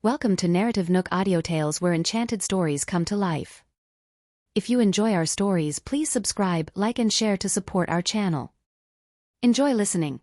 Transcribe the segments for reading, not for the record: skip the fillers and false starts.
Welcome to NarrativeNook audio tales where enchanted stories come to life. If you enjoy our stories, please subscribe, like and share to support our channel. Enjoy listening.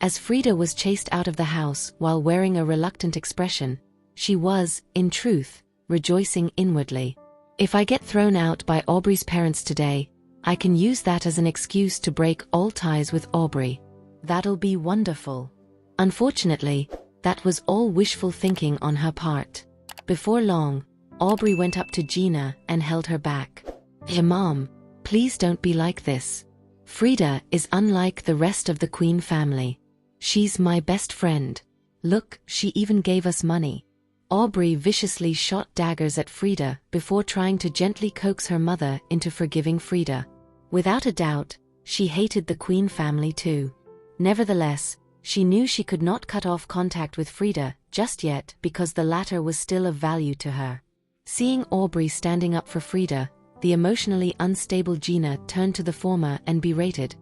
As Frida was chased out of the house while wearing a reluctant expression, she was, in truth, rejoicing inwardly. If I get thrown out by Aubrey's parents today, I can use that as an excuse to break all ties with Aubrey. That'll be wonderful. Unfortunately, that was all wishful thinking on her part. Before long, Aubrey went up to Gina and held her back. "Hey Mom, please don't be like this. Frida is unlike the rest of the Queen family. She's my best friend. Look, she even gave us money." Aubrey viciously shot daggers at Frida before trying to gently coax her mother into forgiving Frida. Without a doubt, she hated the Queen family too. Nevertheless, she knew she could not cut off contact with Frida just yet because the latter was still of value to her. Seeing Aubrey standing up for Frida, the emotionally unstable Gina turned to the former and berated.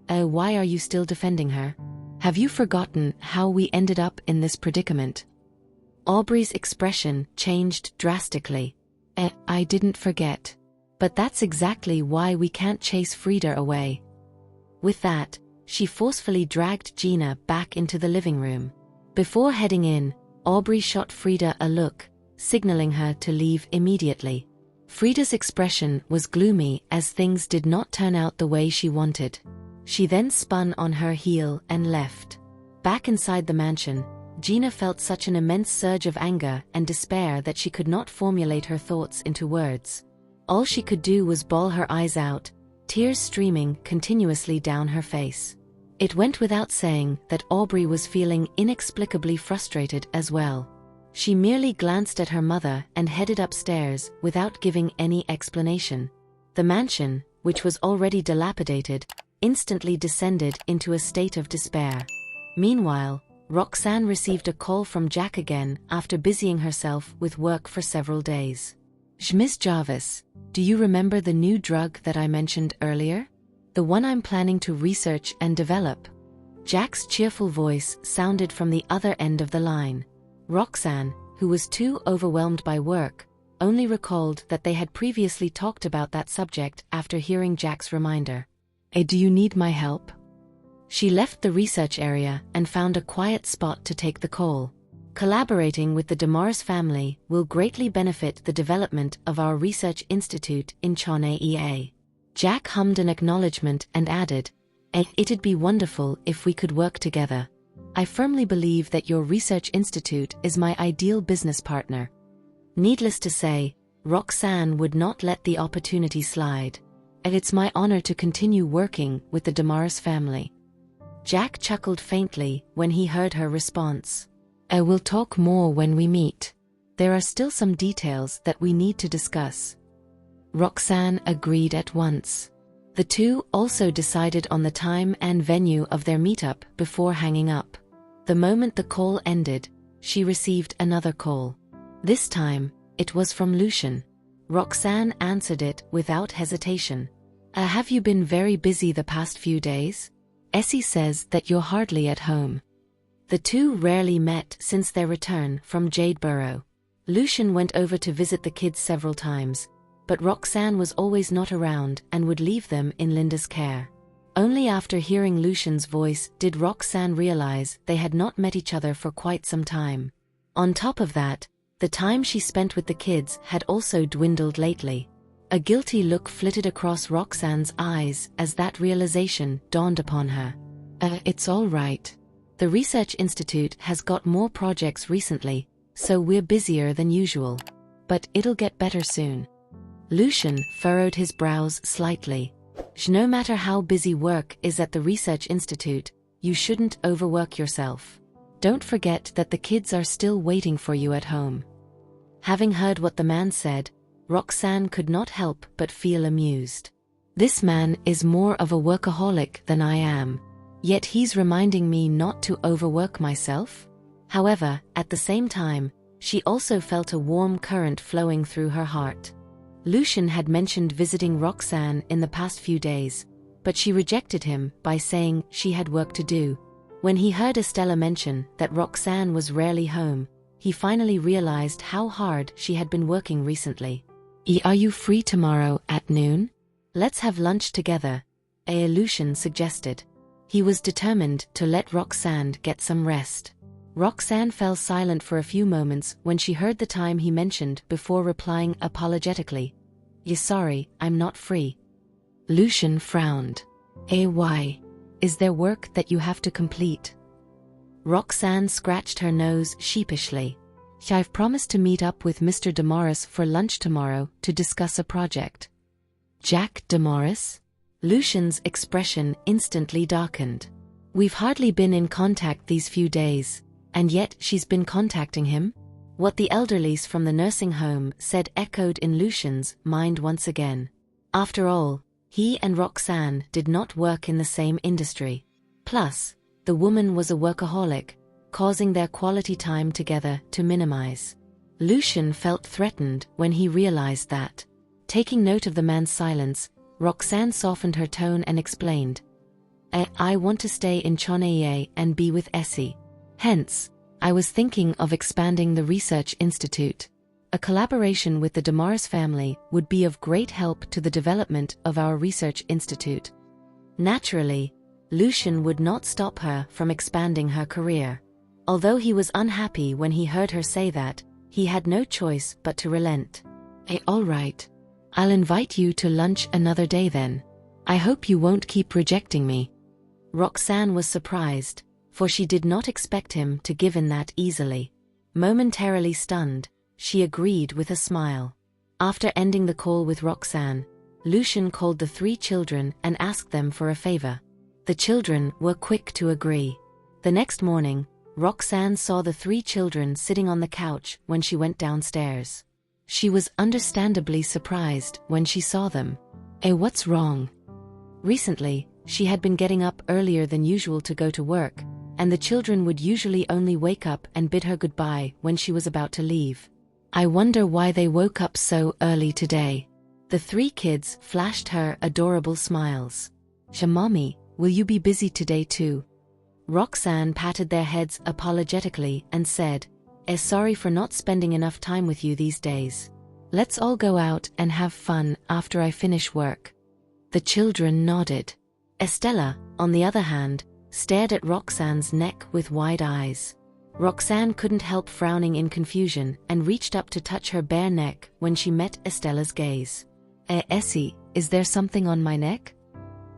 Why are you still defending her? Have you forgotten how we ended up in this predicament?" Aubrey's expression changed drastically. I didn't forget. But that's exactly why we can't chase Frida away." With that, she forcefully dragged Gina back into the living room. Before heading in, Aubrey shot Frida a look, signaling her to leave immediately. Frida's expression was gloomy as things did not turn out the way she wanted. She then spun on her heel and left. Back inside the mansion, Gina felt such an immense surge of anger and despair that she could not formulate her thoughts into words. All she could do was bawl her eyes out, tears streaming continuously down her face. It went without saying that Aubrey was feeling inexplicably frustrated as well. She merely glanced at her mother and headed upstairs without giving any explanation. The mansion, which was already dilapidated, instantly descended into a state of despair. Meanwhile, Roxanne received a call from Jack again after busying herself with work for several days. "Miss Jarvis, do you remember the new drug that I mentioned earlier? The one I'm planning to research and develop?" Jack's cheerful voice sounded from the other end of the line. Roxanne, who was too overwhelmed by work, only recalled that they had previously talked about that subject after hearing Jack's reminder. Do you need my help?" She left the research area and found a quiet spot to take the call. "Collaborating with the Damaris family will greatly benefit the development of our research institute in Chronicles." Jack hummed an acknowledgement and added, "It'd be wonderful if we could work together. I firmly believe that your research institute is my ideal business partner." Needless to say, Roxanne would not let the opportunity slide. "It's my honor to continue working with the Damaris family." Jack chuckled faintly when he heard her response. "We'll talk more when we meet. There are still some details that we need to discuss." Roxanne agreed at once. The two also decided on the time and venue of their meetup before hanging up. The moment the call ended, she received another call. This time, it was from Lucian. Roxanne answered it without hesitation. Have you been very busy the past few days? Essie says that you're hardly at home." The two rarely met since their return from Jadeborough. Lucian went over to visit the kids several times, but Roxanne was always not around and would leave them in Linda's care. Only after hearing Lucian's voice did Roxanne realize they had not met each other for quite some time. On top of that, the time she spent with the kids had also dwindled lately. A guilty look flitted across Roxanne's eyes as that realization dawned upon her. It's all right. The Research Institute has got more projects recently, so we're busier than usual. But it'll get better soon." Lucian furrowed his brows slightly. "No matter how busy work is at the Research Institute, you shouldn't overwork yourself. Don't forget that the kids are still waiting for you at home." Having heard what the man said, Roxanne could not help but feel amused. This man is more of a workaholic than I am. Yet he's reminding me not to overwork myself? However, at the same time, she also felt a warm current flowing through her heart. Lucian had mentioned visiting Roxanne in the past few days, but she rejected him by saying she had work to do. When he heard Estella mention that Roxanne was rarely home, he finally realized how hard she had been working recently. Are you free tomorrow at noon? Let's have lunch together, Lucian suggested. He was determined to let Roxanne get some rest. Roxanne fell silent for a few moments when she heard the time he mentioned before replying apologetically. Sorry, I'm not free. Lucian frowned. Why? Is there work that you have to complete? Roxanne scratched her nose sheepishly. I've promised to meet up with Mr. Damaris for lunch tomorrow to discuss a project. Jack Damaris? Lucian's expression instantly darkened. We've hardly been in contact these few days, and yet she's been contacting him? What the elderlies from the nursing home said echoed in Lucian's mind once again. After all, he and Roxanne did not work in the same industry. Plus, the woman was a workaholic, causing their quality time together to minimize. Lucian felt threatened when he realized that. Taking note of the man's silence, Roxanne softened her tone and explained. I want to stay in Chronicles and be with Essie. Hence, I was thinking of expanding the research institute. A collaboration with the Damaris family would be of great help to the development of our research institute. Naturally, Lucian would not stop her from expanding her career. Although he was unhappy when he heard her say that, he had no choice but to relent. All right. I'll invite you to lunch another day then. I hope you won't keep rejecting me. Roxanne was surprised, for she did not expect him to give in that easily. Momentarily stunned, she agreed with a smile. After ending the call with Roxanne, Lucian called the 3 children and asked them for a favor. The children were quick to agree. The next morning, Roxanne saw the 3 children sitting on the couch when she went downstairs. She was understandably surprised when she saw them. What's wrong? Recently, she had been getting up earlier than usual to go to work, and the children would usually only wake up and bid her goodbye when she was about to leave. I wonder why they woke up so early today. The 3 kids flashed her adorable smiles. Mommy, will you be busy today too? Roxanne patted their heads apologetically and said, sorry for not spending enough time with you these days. Let's all go out and have fun after I finish work. The children nodded. Estella, on the other hand, stared at Roxanne's neck with wide eyes. Roxanne couldn't help frowning in confusion and reached up to touch her bare neck when she met Estella's gaze. Essie, is there something on my neck?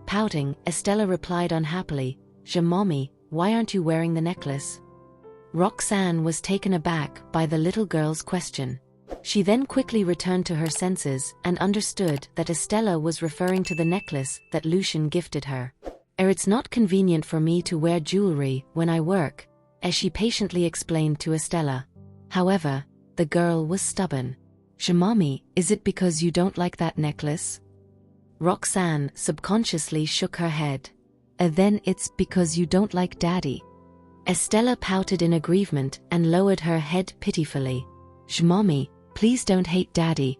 Pouting, Estella replied unhappily, Mommy, why aren't you wearing the necklace? Roxanne was taken aback by the little girl's question. She then quickly returned to her senses and understood that Estella was referring to the necklace that Lucian gifted her. It's not convenient for me to wear jewelry when I work, as she patiently explained to Estella. However, the girl was stubborn. Mommy, is it because you don't like that necklace? Roxanne subconsciously shook her head. Then it's because you don't like Daddy. Estella pouted in aggrievement and lowered her head pitifully. Mommy, please don't hate Daddy.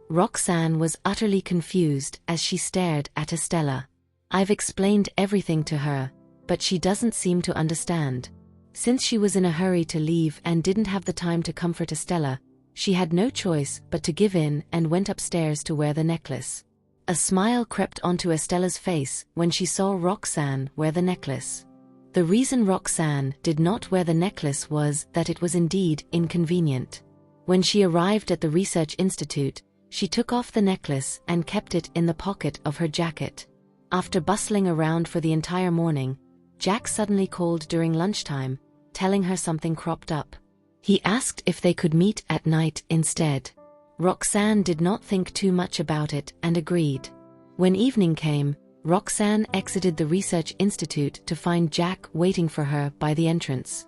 Roxanne was utterly confused as she stared at Estella. I've explained everything to her, but she doesn't seem to understand. Since she was in a hurry to leave and didn't have the time to comfort Estella, she had no choice but to give in and went upstairs to wear the necklace. A smile crept onto Estella's face when she saw Roxanne wear the necklace. The reason Roxanne did not wear the necklace was that it was indeed inconvenient. When she arrived at the research institute, she took off the necklace and kept it in the pocket of her jacket. After bustling around for the entire morning, Jack suddenly called during lunchtime, telling her something cropped up. He asked if they could meet at night instead. Roxanne did not think too much about it and agreed. When evening came, Roxanne exited the research institute to find Jack waiting for her by the entrance.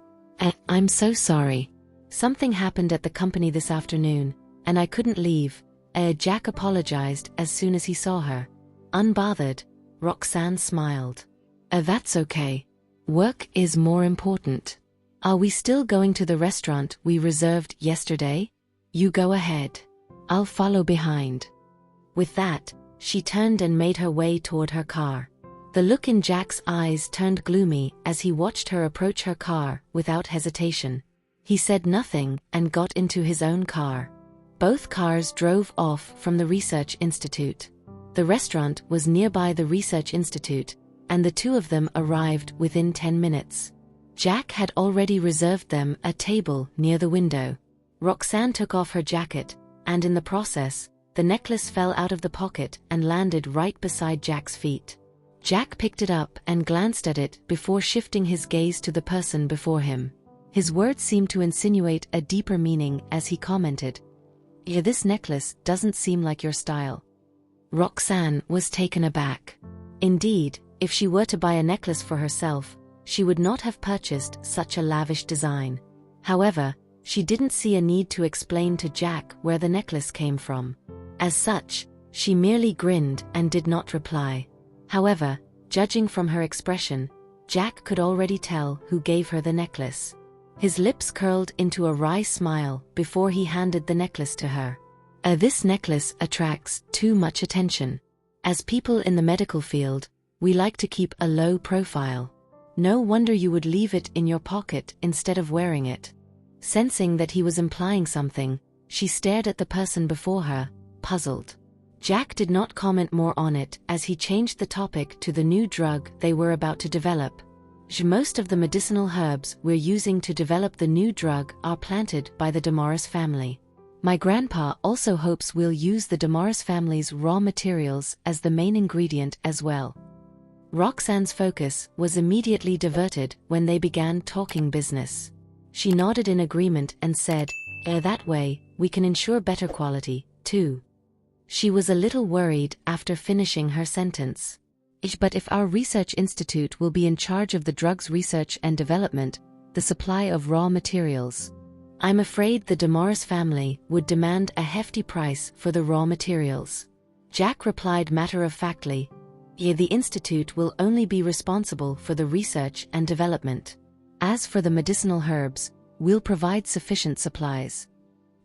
I'm so sorry. Something happened at the company this afternoon, and I couldn't leave. Jack apologized as soon as he saw her. Unbothered, Roxanne smiled. That's okay. Work is more important. Are we still going to the restaurant we reserved yesterday? You go ahead. I'll follow behind. With that, she turned and made her way toward her car. The look in Jack's eyes turned gloomy as he watched her approach her car without hesitation. He said nothing and got into his own car. Both cars drove off from the research institute. The restaurant was nearby the research institute, and the two of them arrived within 10 minutes. Jack had already reserved them a table near the window. Roxanne took off her jacket, and in the process, the necklace fell out of the pocket and landed right beside Jack's feet. Jack picked it up and glanced at it before shifting his gaze to the person before him. His words seemed to insinuate a deeper meaning as he commented, "Yeah, this necklace doesn't seem like your style." Roxanne was taken aback. Indeed, if she were to buy a necklace for herself, she would not have purchased such a lavish design. However, she didn't see a need to explain to Jack where the necklace came from. As such, she merely grinned and did not reply. However, judging from her expression, Jack could already tell who gave her the necklace. His lips curled into a wry smile before he handed the necklace to her. This necklace attracts too much attention. As people in the medical field, we like to keep a low profile. No wonder you would leave it in your pocket instead of wearing it." Sensing that he was implying something, she stared at the person before her, puzzled. Jack did not comment more on it as he changed the topic to the new drug they were about to develop. Most of the medicinal herbs we're using to develop the new drug are planted by the Damaris family. My grandpa also hopes we'll use the Damaris family's raw materials as the main ingredient as well. Roxanne's focus was immediately diverted when they began talking business. She nodded in agreement and said, "That way, we can ensure better quality, too." She was a little worried after finishing her sentence. "But if our research institute will be in charge of the drug's research and development, the supply of raw materials, I'm afraid the Damaris family would demand a hefty price for the raw materials." Jack replied matter-of-factly, "The institute will only be responsible for the research and development. As for the medicinal herbs, we'll provide sufficient supplies."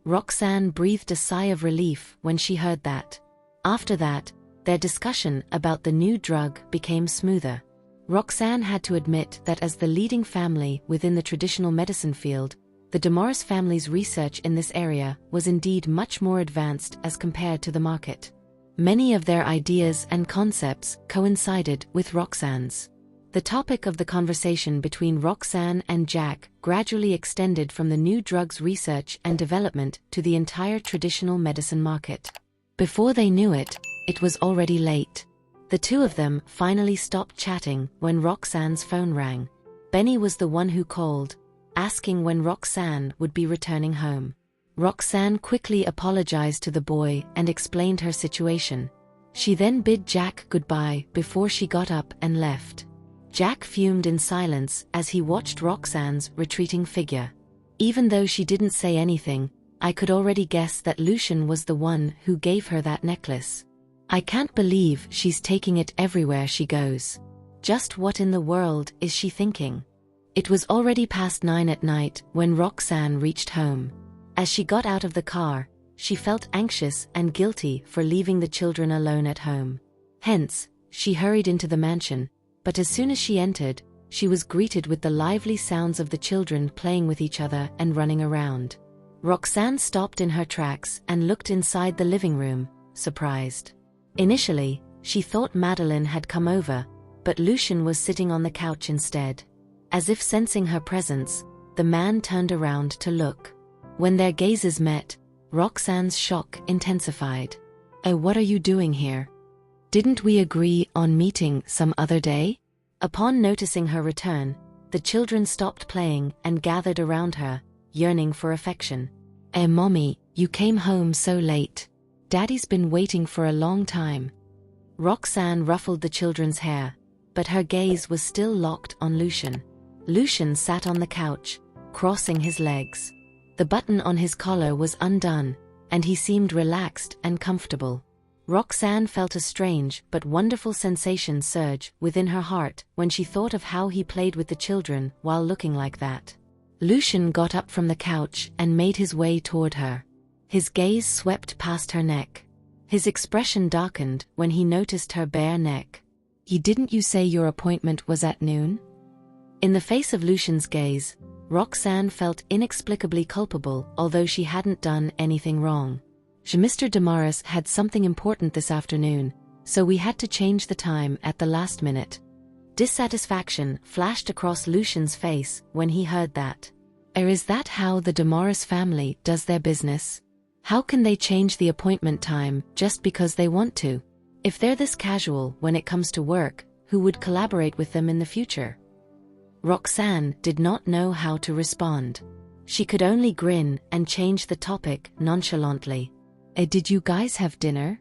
Roxanne breathed a sigh of relief when she heard that. After that, their discussion about the new drug became smoother. Roxanne had to admit that as the leading family within the traditional medicine field, the Damaris family's research in this area was indeed much more advanced as compared to the market. Many of their ideas and concepts coincided with Roxanne's. The topic of the conversation between Roxanne and Jack gradually extended from the new drug's research and development to the entire traditional medicine market. Before they knew it, it was already late. The two of them finally stopped chatting when Roxanne's phone rang. Benny was the one who called, asking when Roxanne would be returning home. Roxanne quickly apologized to the boy and explained her situation. She then bid Jack goodbye before she got up and left. Jack fumed in silence as he watched Roxanne's retreating figure. Even though she didn't say anything, I could already guess that Lucian was the one who gave her that necklace. I can't believe she's taking it everywhere she goes. Just what in the world is she thinking? It was already past 9 at night when Roxanne reached home. As she got out of the car, she felt anxious and guilty for leaving the children alone at home. Hence, she hurried into the mansion, but as soon as she entered, she was greeted with the lively sounds of the children playing with each other and running around. Roxanne stopped in her tracks and looked inside the living room, surprised. Initially, she thought Madeline had come over, but Lucian was sitting on the couch instead. As if sensing her presence, the man turned around to look. When their gazes met, Roxanne's shock intensified. "Oh, what are you doing here? Didn't we agree on meeting some other day?" Upon noticing her return, the children stopped playing and gathered around her, yearning for affection. Mommy, you came home so late. Daddy's been waiting for a long time." Roxanne ruffled the children's hair, but her gaze was still locked on Lucian. Lucian sat on the couch, crossing his legs. The button on his collar was undone, and he seemed relaxed and comfortable. Roxanne felt a strange but wonderful sensation surge within her heart when she thought of how he played with the children while looking like that. Lucian got up from the couch and made his way toward her. His gaze swept past her neck. His expression darkened when he noticed her bare neck. "Didn't you say your appointment was at noon?" In the face of Lucian's gaze, Roxanne felt inexplicably culpable, although she hadn't done anything wrong. Mr. Damaris had something important this afternoon, so we had to change the time at the last minute. Dissatisfaction flashed across Lucian's face when he heard that. Is that how the Damaris family does their business? How can they change the appointment time just because they want to? If they're this casual when it comes to work, who would collaborate with them in the future? Roxanne did not know how to respond. She could only grin and change the topic nonchalantly. Did you guys have dinner?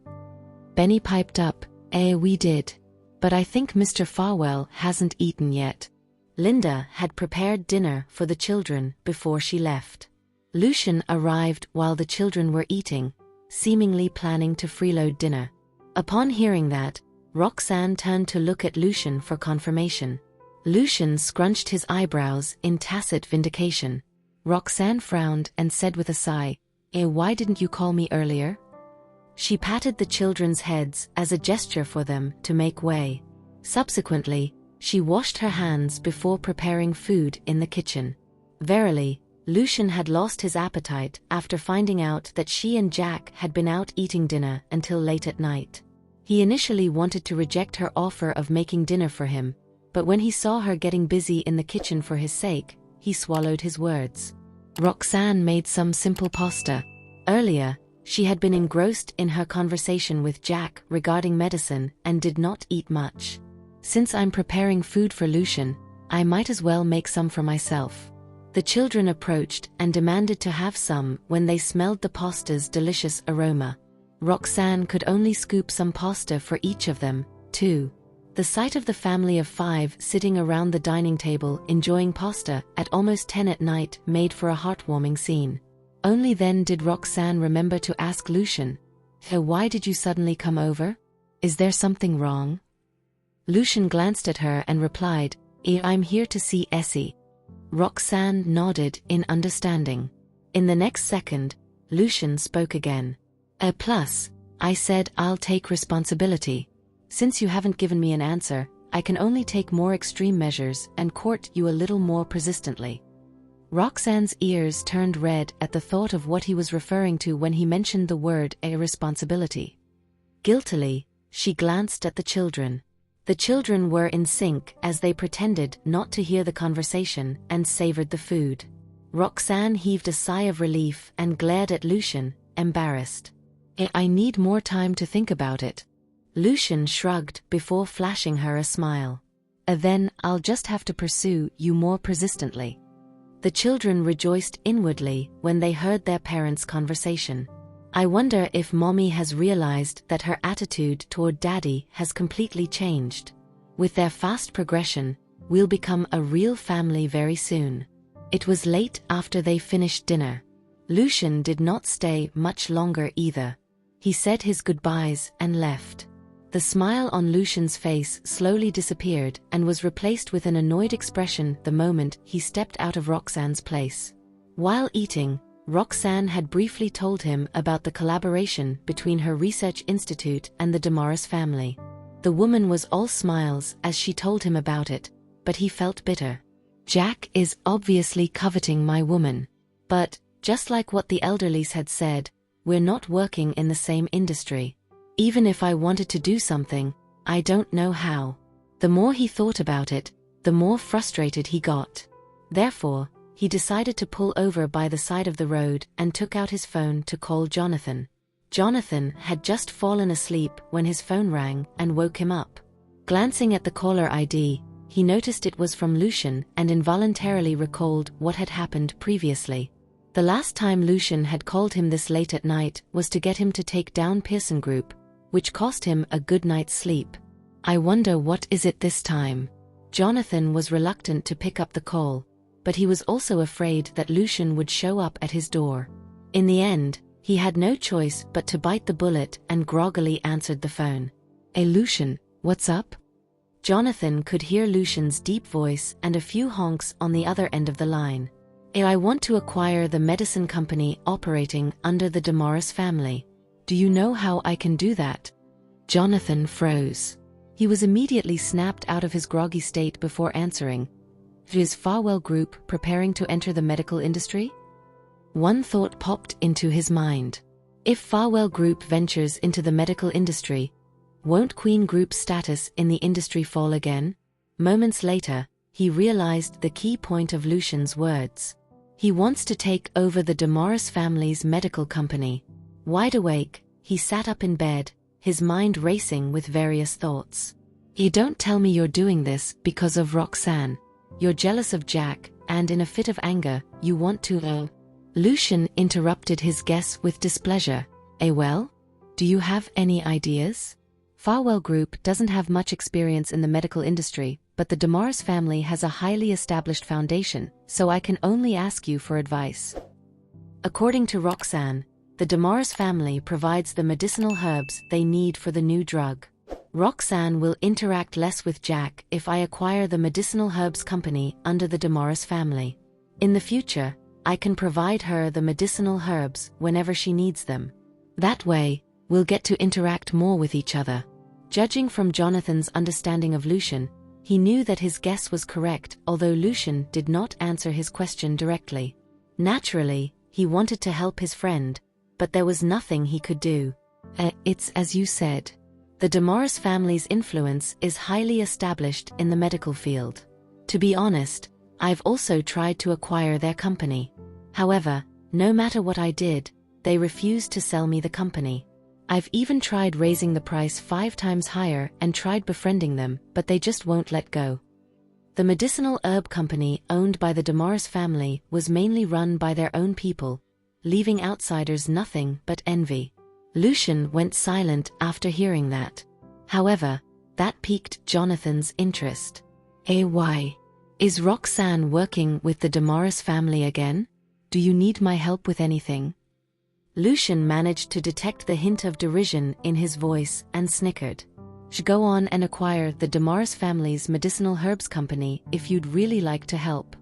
Benny piped up. We did. But I think Mr. Farwell hasn't eaten yet. Linda had prepared dinner for the children before she left. Lucian arrived while the children were eating, seemingly planning to freeload dinner. Upon hearing that, Roxanne turned to look at Lucian for confirmation. Lucian scrunched his eyebrows in tacit vindication. Roxanne frowned and said with a sigh, why didn't you call me earlier? She patted the children's heads as a gesture for them to make way. Subsequently, she washed her hands before preparing food in the kitchen. Verily, Lucian had lost his appetite after finding out that she and Jack had been out eating dinner until late at night. He initially wanted to reject her offer of making dinner for him, but when he saw her getting busy in the kitchen for his sake, he swallowed his words. Roxanne made some simple pasta. Earlier, she had been engrossed in her conversation with Jack regarding medicine and did not eat much. Since I'm preparing food for Lucian, I might as well make some for myself. The children approached and demanded to have some when they smelled the pasta's delicious aroma. Roxanne could only scoop some pasta for each of them, too. The sight of the family of 5 sitting around the dining table enjoying pasta at almost 10 at night made for a heartwarming scene. Only then did Roxanne remember to ask Lucian, why did you suddenly come over? Is there something wrong? Lucian glanced at her and replied, I'm here to see Essie. Roxanne nodded in understanding. In the next second, Lucian spoke again. Plus, I said I'll take responsibility. Since you haven't given me an answer, I can only take more extreme measures and court you a little more persistently. Roxanne's ears turned red at the thought of what he was referring to when he mentioned the word irresponsibility. Guiltily, she glanced at the children. The children were in sync as they pretended not to hear the conversation and savored the food. Roxanne heaved a sigh of relief and glared at Lucian, embarrassed. I need more time to think about it. Lucian shrugged before flashing her a smile. Then I'll just have to pursue you more persistently. The children rejoiced inwardly when they heard their parents' conversation. I wonder if Mommy has realized that her attitude toward Daddy has completely changed. With their fast progression, we'll become a real family very soon. It was late after they finished dinner. Lucian did not stay much longer either. He said his goodbyes and left. The smile on Lucian's face slowly disappeared and was replaced with an annoyed expression the moment he stepped out of Roxanne's place. While eating, Roxanne had briefly told him about the collaboration between her research institute and the Damaris family. The woman was all smiles as she told him about it, but he felt bitter. Jack is obviously coveting my woman. But, just like what the elderlies had said, we're not working in the same industry. Even if I wanted to do something, I don't know how. The more he thought about it, the more frustrated he got. Therefore, he decided to pull over by the side of the road and took out his phone to call Jonathan. Jonathan had just fallen asleep when his phone rang and woke him up. Glancing at the caller ID, he noticed it was from Lucian and involuntarily recalled what had happened previously. The last time Lucian had called him this late at night was to get him to take down Pearson Group, which cost him a good night's sleep. I wonder what is it this time. Jonathan was reluctant to pick up the call, but he was also afraid that Lucian would show up at his door. In the end, he had no choice but to bite the bullet and groggily answered the phone. Hey Lucian, what's up? Jonathan could hear Lucian's deep voice and a few honks on the other end of the line. I want to acquire the medicine company operating under the Damaris family. Do you know how I can do that? Jonathan froze. He was immediately snapped out of his groggy state before answering. Is Farwell Group preparing to enter the medical industry? One thought popped into his mind. If Farwell Group ventures into the medical industry, won't Queen Group's status in the industry fall again? Moments later, he realized the key point of Lucian's words. He wants to take over the Damaris family's medical company. Wide awake, he sat up in bed, his mind racing with various thoughts. You don't tell me you're doing this because of Roxanne. You're jealous of Jack, and in a fit of anger, you want to Lucian interrupted his guess with displeasure. Well? Do you have any ideas? Farwell Group doesn't have much experience in the medical industry, but the Damaris family has a highly established foundation, so I can only ask you for advice. According to Roxanne, the Damaris family provides the medicinal herbs they need for the new drug. Roxanne will interact less with Jack if I acquire the medicinal herbs company under the Damaris family. In the future, I can provide her the medicinal herbs whenever she needs them. That way, we'll get to interact more with each other. Judging from Jonathan's understanding of Lucian, he knew that his guess was correct, although Lucian did not answer his question directly. Naturally, he wanted to help his friend, but there was nothing he could do. It's as you said. The Damaris family's influence is highly established in the medical field. To be honest, I've also tried to acquire their company. However, no matter what I did, they refused to sell me the company. I've even tried raising the price 5 times higher and tried befriending them, but they just won't let go. The medicinal herb company owned by the Damaris family was mainly run by their own people, leaving outsiders nothing but envy. Lucian went silent after hearing that. However, that piqued Jonathan's interest. Why? Is Roxanne working with the Damaris family again? Do you need my help with anything? Lucian managed to detect the hint of derision in his voice and snickered. Go on and acquire the Damaris family's medicinal herbs company if you'd really like to help.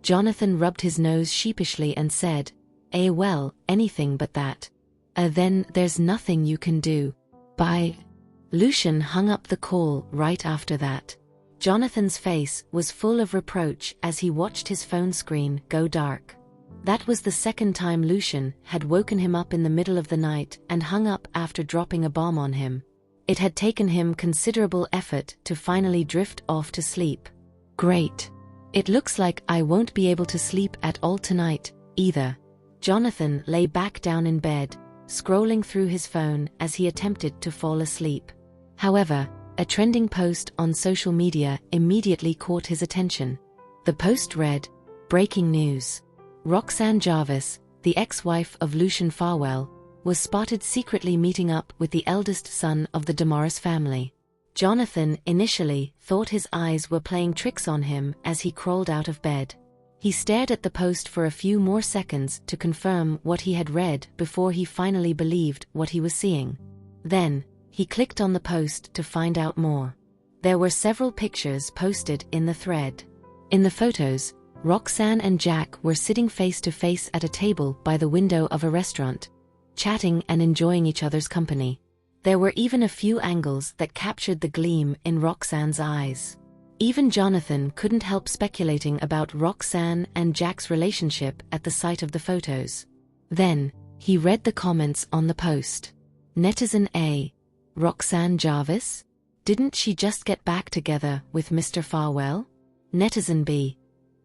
Jonathan rubbed his nose sheepishly and said, well, anything but that. Then there's nothing you can do. Bye. Lucian hung up the call right after that. Jonathan's face was full of reproach as he watched his phone screen go dark. That was the second time Lucian had woken him up in the middle of the night and hung up after dropping a bomb on him. It had taken him considerable effort to finally drift off to sleep. Great. It looks like I won't be able to sleep at all tonight, either. Jonathan lay back down in bed, scrolling through his phone as he attempted to fall asleep. However, a trending post on social media immediately caught his attention. The post read, "Breaking news. Roxanne Jarvis, the ex-wife of Lucian Farwell, was spotted secretly meeting up with the eldest son of the Damaris family." Jonathan initially thought his eyes were playing tricks on him as he crawled out of bed. He stared at the post for a few more seconds to confirm what he had read before he finally believed what he was seeing. Then, he clicked on the post to find out more. There were several pictures posted in the thread. In the photos, Roxanne and Jack were sitting face to face at a table by the window of a restaurant, chatting and enjoying each other's company. There were even a few angles that captured the gleam in Roxanne's eyes. Even Jonathan couldn't help speculating about Roxanne and Jack's relationship at the sight of the photos. Then, he read the comments on the post. Netizen A. Roxanne Jarvis? Didn't she just get back together with Mr. Farwell? Netizen B.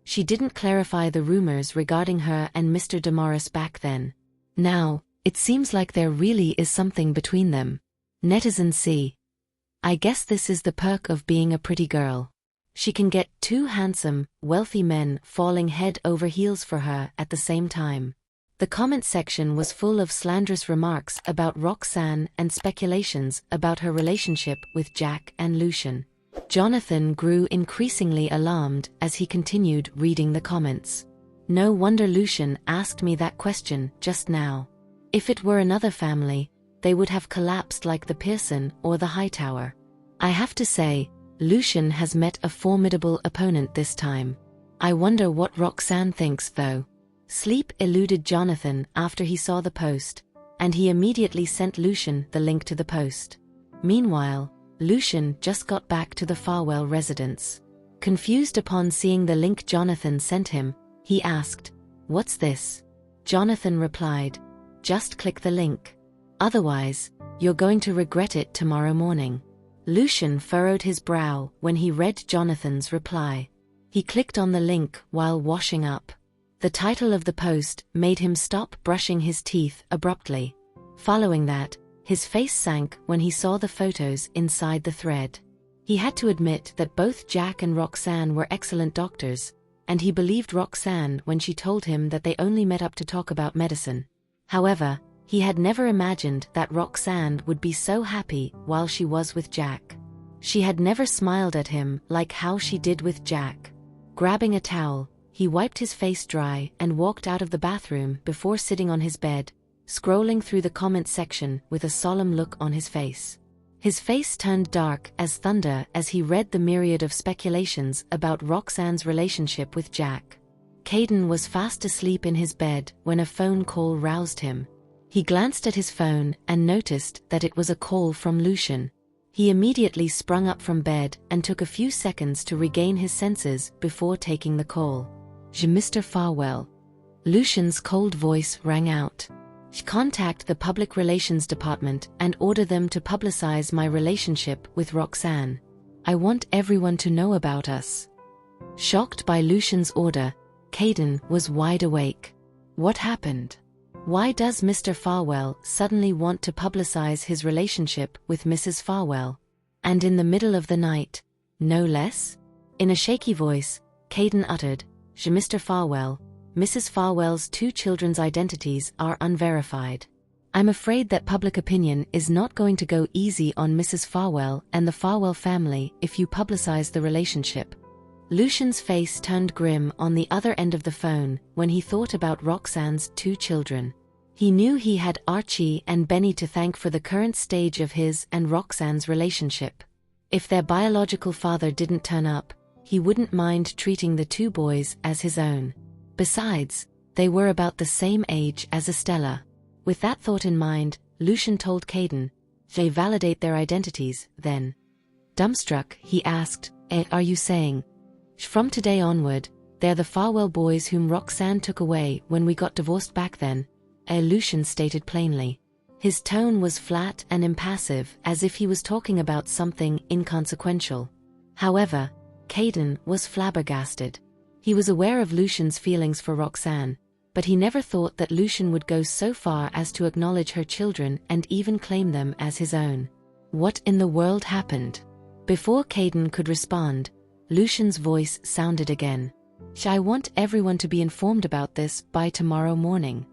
She didn't clarify the rumors regarding her and Mr. Damaris back then. Now, it seems like there really is something between them. Netizen C. I guess this is the perk of being a pretty girl. She can get 2 handsome, wealthy men falling head over heels for her at the same time. The comment section was full of slanderous remarks about Roxanne and speculations about her relationship with Jack and Lucian. Jonathan grew increasingly alarmed as he continued reading the comments. No wonder Lucian asked me that question just now. If it were another family, they would have collapsed like the Pearson or the Hightower. I have to say, Lucian has met a formidable opponent this time. I wonder what Roxanne thinks though. Sleep eluded Jonathan after he saw the post, and he immediately sent Lucian the link to the post. Meanwhile, Lucian just got back to the Farwell residence. Confused upon seeing the link Jonathan sent him, he asked, "What's this?" Jonathan replied, "Just click the link. Otherwise, you're going to regret it tomorrow morning." Lucian furrowed his brow when he read Jonathan's reply. He clicked on the link while washing up. The title of the post made him stop brushing his teeth abruptly. Following that, his face sank when he saw the photos inside the thread. He had to admit that both Jack and Roxanne were excellent doctors, and he believed Roxanne when she told him that they only met up to talk about medicine. However, he had never imagined that Roxanne would be so happy while she was with Jack. She had never smiled at him like how she did with Jack. Grabbing a towel, he wiped his face dry and walked out of the bathroom before sitting on his bed, scrolling through the comment section with a solemn look on his face. His face turned dark as thunder as he read the myriad of speculations about Roxanne's relationship with Jack. Caden was fast asleep in his bed when a phone call roused him. He glanced at his phone and noticed that it was a call from Lucian. He immediately sprung up from bed and took a few seconds to regain his senses before taking the call. "Mr. Farwell." Lucian's cold voice rang out. "Contact the Public Relations Department and order them to publicize my relationship with Roxanne. I want everyone to know about us." Shocked by Lucian's order, Caden was wide awake. What happened? Why does Mr. Farwell suddenly want to publicize his relationship with Mrs. Farwell? And in the middle of the night, no less? In a shaky voice, Caden uttered, "Mr. Farwell, Mrs. Farwell's 2 children's identities are unverified. I'm afraid that public opinion is not going to go easy on Mrs. Farwell and the Farwell family if you publicize the relationship." Lucian's face turned grim on the other end of the phone when he thought about Roxanne's 2 children. He knew he had Archie and Benny to thank for the current stage of his and Roxanne's relationship. If their biological father didn't turn up, he wouldn't mind treating the 2 boys as his own. Besides, they were about the same age as Estella. With that thought in mind, Lucian told Caden, "They validate their identities, then." Dumbstruck, he asked, "Are you saying, from today onward, they're the Farwell boys whom Roxanne took away when we got divorced back then?" Lucian stated plainly. His tone was flat and impassive, as if he was talking about something inconsequential. However, Caden was flabbergasted. He was aware of Lucian's feelings for Roxanne, but he never thought that Lucian would go so far as to acknowledge her children and even claim them as his own. What in the world happened? Before Caden could respond, Lucian's voice sounded again. "I want everyone to be informed about this by tomorrow morning."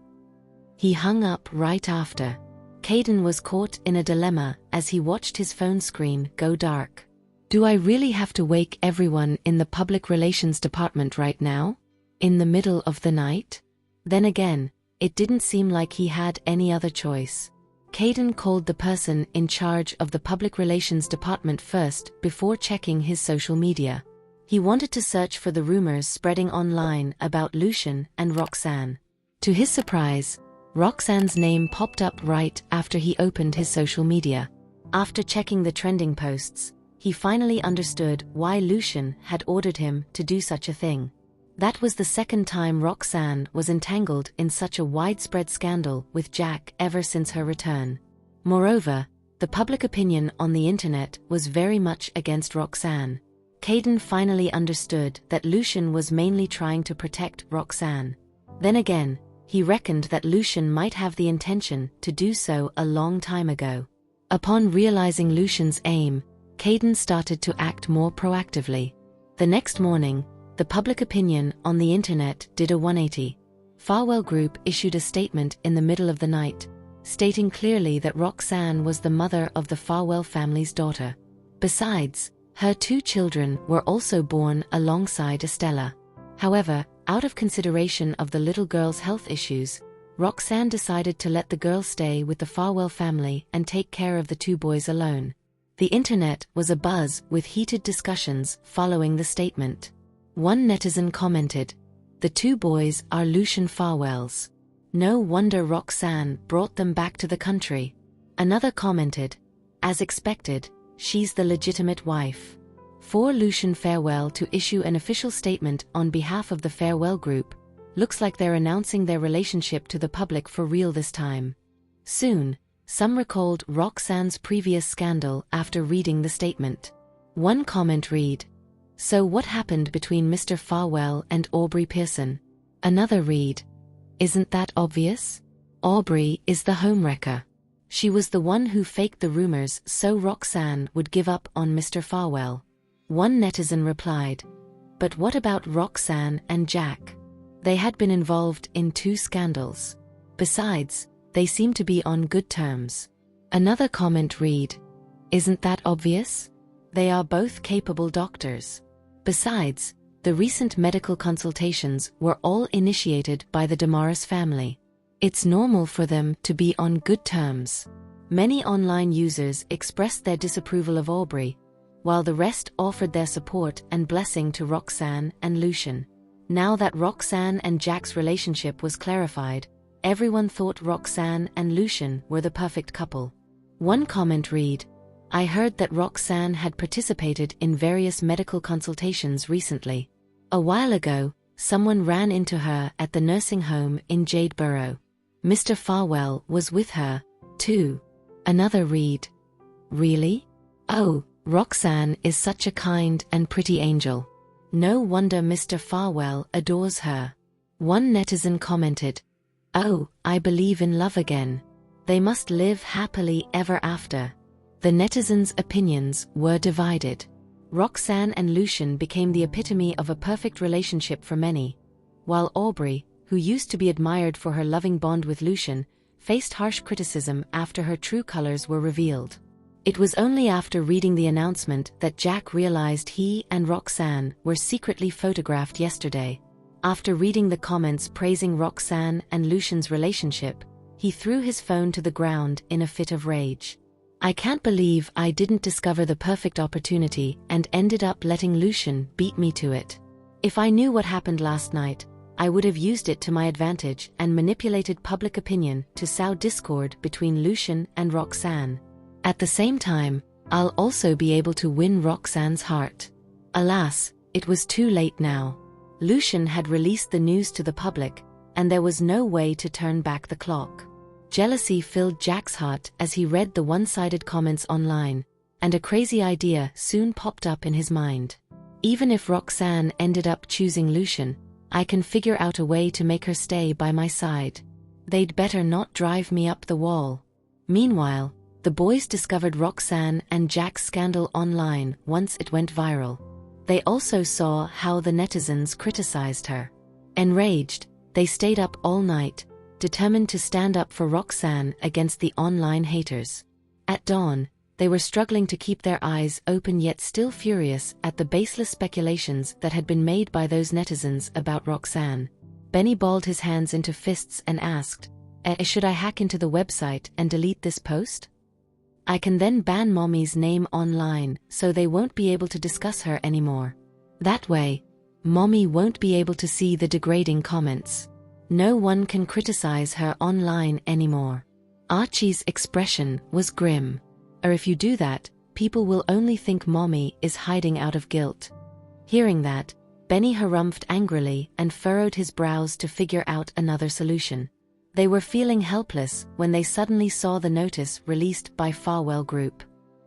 He hung up right after. Caden was caught in a dilemma as he watched his phone screen go dark. Do I really have to wake everyone in the Public Relations Department right now? In the middle of the night? Then again, it didn't seem like he had any other choice. Caden called the person in charge of the Public Relations Department first before checking his social media. He wanted to search for the rumors spreading online about Lucian and Roxanne. To his surprise, Roxanne's name popped up right after he opened his social media. After checking the trending posts, he finally understood why Lucian had ordered him to do such a thing. That was the second time Roxanne was entangled in such a widespread scandal with Jack ever since her return. Moreover, the public opinion on the internet was very much against Roxanne. Caden finally understood that Lucian was mainly trying to protect Roxanne. Then again, he reckoned that Lucian might have the intention to do so a long time ago. Upon realizing Lucian's aim, Caden started to act more proactively. The next morning, the public opinion on the internet did a 180. Farwell Group issued a statement in the middle of the night, stating clearly that Roxanne was the mother of the Farwell family's daughter. Besides, her 2 children were also born alongside Estella. However, out of consideration of the little girl's health issues, Roxanne decided to let the girl stay with the Farwell family and take care of the 2 boys alone. The internet was abuzz with heated discussions following the statement. One netizen commented, "The 2 boys are Lucian Farwell's. No wonder Roxanne brought them back to the country." Another commented, "As expected, she's the legitimate wife." For Lucian Farewell to issue an official statement on behalf of the Farewell Group. Looks like they're announcing their relationship to the public for real this time. Soon, some recalled Roxanne's previous scandal after reading the statement. One comment read, "So what happened between Mr. Farewell and Aubrey Pearson?" Another read, "Isn't that obvious? Aubrey is the homewrecker. She was the one who faked the rumors so Roxanne would give up on Mr. Farewell." One netizen replied, "But what about Roxanne and Jack? They had been involved in 2 scandals. Besides, they seem to be on good terms." Another comment read, "Isn't that obvious? They are both capable doctors. Besides, the recent medical consultations were all initiated by the Damaris family. It's normal for them to be on good terms." Many online users expressed their disapproval of Aubrey, while the rest offered their support and blessing to Roxanne and Lucian. Now that Roxanne and Jack's relationship was clarified, everyone thought Roxanne and Lucian were the perfect couple. One comment read, "I heard that Roxanne had participated in various medical consultations recently. A while ago, someone ran into her at the nursing home in Jadeborough. Mr. Farewell was with her, too." Another read, "Really? Oh, Roxanne is such a kind and pretty angel. No wonder Mr. Farewell adores her." One netizen commented, "Oh, I believe in love again. They must live happily ever after." The netizens' opinions were divided. Roxanne and Lucian became the epitome of a perfect relationship for many, while Aubrey, who used to be admired for her loving bond with Lucian, faced harsh criticism after her true colors were revealed. It was only after reading the announcement that Jack realized he and Roxanne were secretly photographed yesterday. After reading the comments praising Roxanne and Lucian's relationship, he threw his phone to the ground in a fit of rage. "I can't believe I didn't discover the perfect opportunity and ended up letting Lucian beat me to it. If I knew what happened last night, I would have used it to my advantage and manipulated public opinion to sow discord between Lucian and Roxanne. At the same time, I'll also be able to win Roxanne's heart." Alas, it was too late now. Lucian had released the news to the public, and there was no way to turn back the clock. Jealousy filled Jack's heart as he read the one-sided comments online, and a crazy idea soon popped up in his mind. "Even if Roxanne ended up choosing Lucian, I can figure out a way to make her stay by my side. They'd better not drive me up the wall." Meanwhile, the boys discovered Roxanne and Jack's scandal online once it went viral. They also saw how the netizens criticized her. Enraged, they stayed up all night, determined to stand up for Roxanne against the online haters. At dawn, they were struggling to keep their eyes open yet still furious at the baseless speculations that had been made by those netizens about Roxanne. Benny balled his hands into fists and asked, Should I hack into the website and delete this post? I can then ban Mommy's name online so they won't be able to discuss her anymore. That way, Mommy won't be able to see the degrading comments. No one can criticize her online anymore." Archie's expression was grim. "Or if you do that, people will only think Mommy is hiding out of guilt." Hearing that, Benny harumphed angrily and furrowed his brows to figure out another solution. They were feeling helpless when they suddenly saw the notice released by Farewell Group.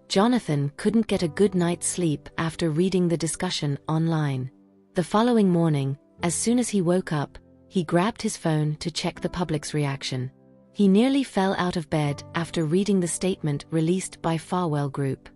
Jonathan couldn't get a good night's sleep after reading the discussion online. The following morning, as soon as he woke up, he grabbed his phone to check the public's reaction. He nearly fell out of bed after reading the statement released by Farewell Group.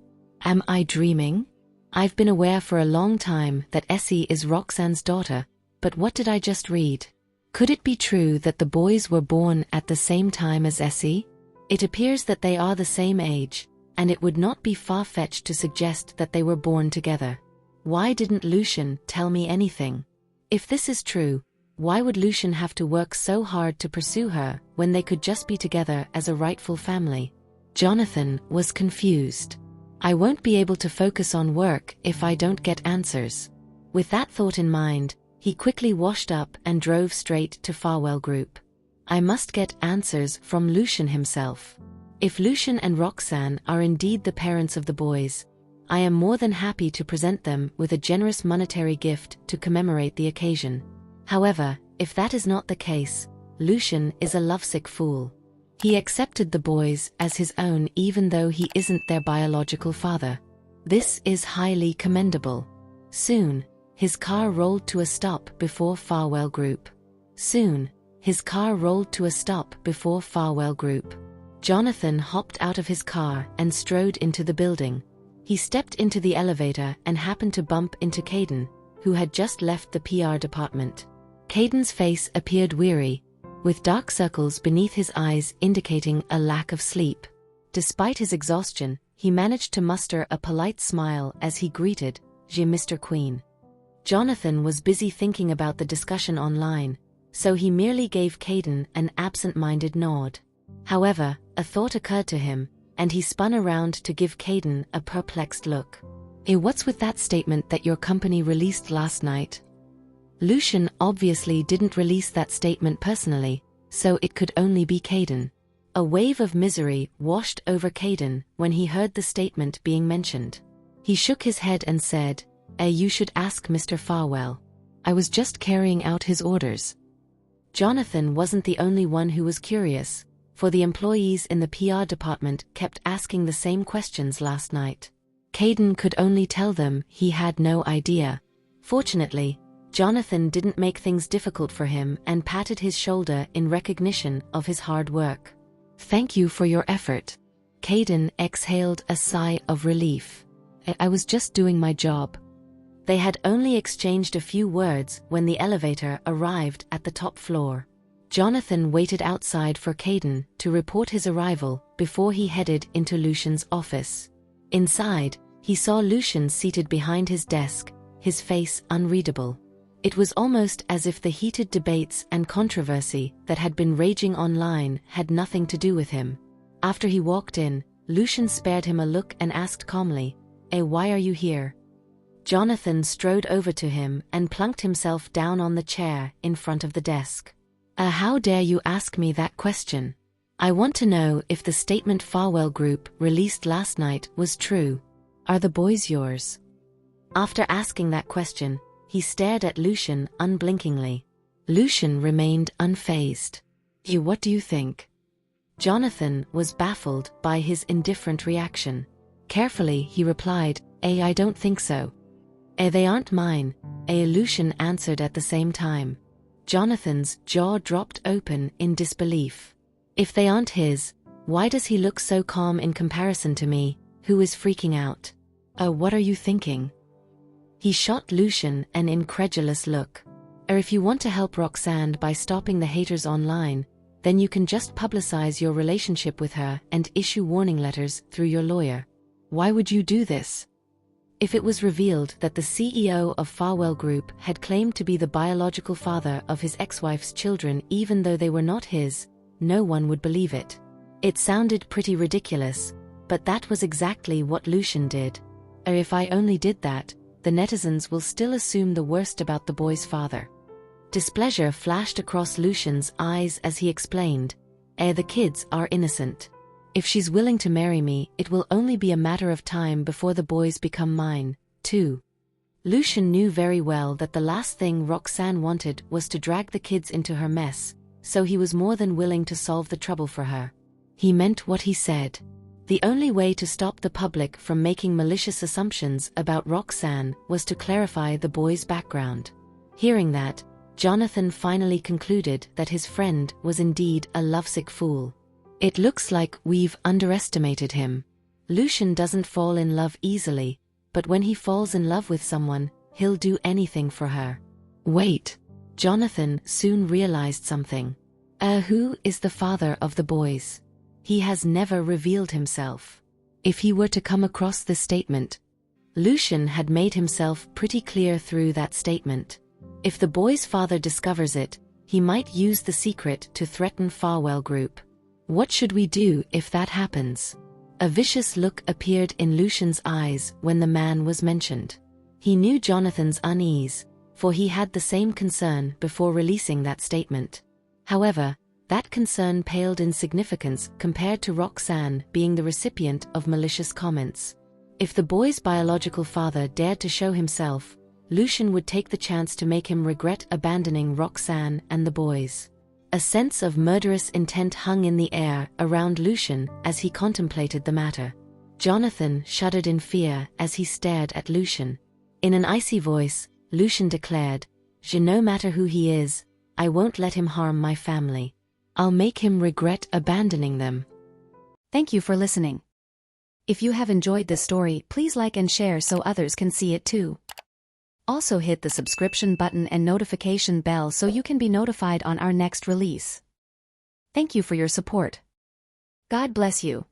"Am I dreaming? I've been aware for a long time that Essie is Roxanne's daughter, but what did I just read? Could it be true that the boys were born at the same time as Essie? It appears that they are the same age, and it would not be far-fetched to suggest that they were born together. Why didn't Lucian tell me anything? If this is true, why would Lucian have to work so hard to pursue her when they could just be together as a rightful family?" Jonathan was confused. "I won't be able to focus on work if I don't get answers." With that thought in mind, he quickly washed up and drove straight to Farewell Group. "I must get answers from Lucian himself. If Lucian and Roxanne are indeed the parents of the boys, I am more than happy to present them with a generous monetary gift to commemorate the occasion. However, if that is not the case, Lucian is a lovesick fool. He accepted the boys as his own even though he isn't their biological father. This is highly commendable. Soon, his car rolled to a stop before Farwell Group. Jonathan hopped out of his car and strode into the building. He stepped into the elevator and happened to bump into Caden, who had just left the PR department. Caden's face appeared weary, with dark circles beneath his eyes indicating a lack of sleep. Despite his exhaustion, he managed to muster a polite smile as he greeted, Mr. Queen. Jonathan was busy thinking about the discussion online, so he merely gave Caden an absent-minded nod. However, a thought occurred to him, and he spun around to give Caden a perplexed look. What's with that statement that your company released last night? Lucian obviously didn't release that statement personally, so it could only be Caden. A wave of misery washed over Caden when he heard the statement being mentioned. He shook his head and said, You should ask Mr. Farwell. I was just carrying out his orders. Jonathan wasn't the only one who was curious, for the employees in the PR department kept asking the same questions last night. Caden could only tell them he had no idea. Fortunately, Jonathan didn't make things difficult for him and patted his shoulder in recognition of his hard work. Thank you for your effort. Caden exhaled a sigh of relief. I was just doing my job. They had only exchanged a few words when the elevator arrived at the top floor. Jonathan waited outside for Caden to report his arrival before he headed into Lucian's office. Inside, he saw Lucian seated behind his desk, his face unreadable. It was almost as if the heated debates and controversy that had been raging online had nothing to do with him. After he walked in, Lucian spared him a look and asked calmly, Why are you here? Jonathan strode over to him and plunked himself down on the chair in front of the desk. How dare you ask me that question? I want to know if the statement Farwell Group released last night was true. Are the boys yours? After asking that question, he stared at Lucian unblinkingly. Lucian remained unfazed. What do you think? Jonathan was baffled by his indifferent reaction. Carefully, he replied, I don't think so. They aren't mine, Lucian answered at the same time. Jonathan's jaw dropped open in disbelief. If they aren't his, why does he look so calm in comparison to me, who is freaking out? What are you thinking? He shot Lucian an incredulous look. If you want to help Roxanne by stopping the haters online, then you can just publicize your relationship with her and issue warning letters through your lawyer. Why would you do this? If it was revealed that the CEO of Farwell Group had claimed to be the biological father of his ex-wife's children even though they were not his, no one would believe it. It sounded pretty ridiculous, but that was exactly what Lucian did. If I only did that, the netizens will still assume the worst about the boy's father. Displeasure flashed across Lucian's eyes as he explained, the kids are innocent. If she's willing to marry me, it will only be a matter of time before the boys become mine, too. Lucian knew very well that the last thing Roxanne wanted was to drag the kids into her mess, so he was more than willing to solve the trouble for her. He meant what he said. The only way to stop the public from making malicious assumptions about Roxanne was to clarify the boy's background. Hearing that, Jonathan finally concluded that his friend was indeed a lovesick fool. It looks like we've underestimated him. Lucian doesn't fall in love easily, but when he falls in love with someone, he'll do anything for her. Wait. Jonathan soon realized something. Who is the father of the boys? He has never revealed himself. If he were to come across this statement, Lucian had made himself pretty clear through that statement. If the boy's father discovers it, he might use the secret to threaten Farwell Group. What should we do if that happens? A vicious look appeared in Lucian's eyes when the man was mentioned. He knew Jonathan's unease, for he had the same concern before releasing that statement. However, that concern paled in significance compared to Roxanne being the recipient of malicious comments. If the boy's biological father dared to show himself, Lucian would take the chance to make him regret abandoning Roxanne and the boys. A sense of murderous intent hung in the air around Lucian as he contemplated the matter. Jonathan shuddered in fear as he stared at Lucian. In an icy voice, Lucian declared, "No matter who he is, I won't let him harm my family. I'll make him regret abandoning them." Thank you for listening. If you have enjoyed this story, please like and share so others can see it too. Also hit the subscription button and notification bell so you can be notified on our next release. Thank you for your support. God bless you.